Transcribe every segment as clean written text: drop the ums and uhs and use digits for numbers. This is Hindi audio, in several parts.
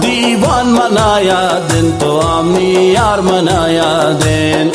दीवान मनाया दिन तो आमनी यार मनाया दिन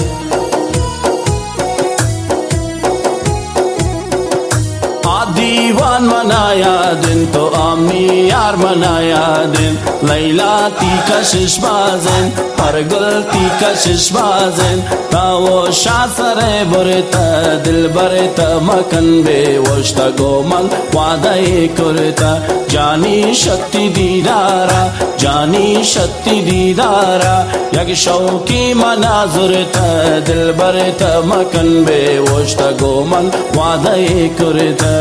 दीवान मनाया दिन तो आमनी यार मनाया दिन लैला ती कशिश बाजन हर गुल ती कशिश बाजन तावो शासरे बुरता दिल बरता मकन बे वश्ता गोमन वादे करता जानी शक्ति दीदारा जानी शक्ति दीदारा यक शौकी मनाजुरता दिल बरता मकन बे वश्ता गोमन वादे करता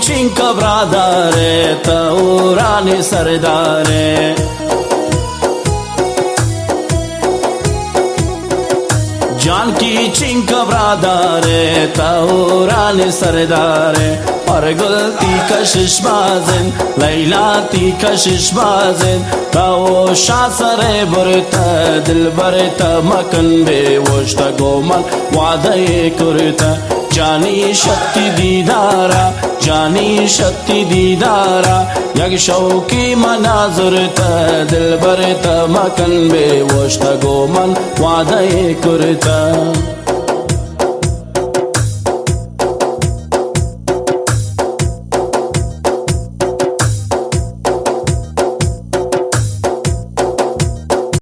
चिंका ब्रादारे तौरानी सरदारे जान की चिंका ब्रादारे तौरानी सरदारे और गुलती कशिश बाजन लैला ती कशिश बाजन ताओ शासरे बुरता दिल बरता मकन बे वश्ता गोमन वादे करता जानी शक्ति दीदारा जानी शक्ति दीदारा यक शौकी मनाजुरता दिल बरता मकन बे वश्ता गोमन वादे करता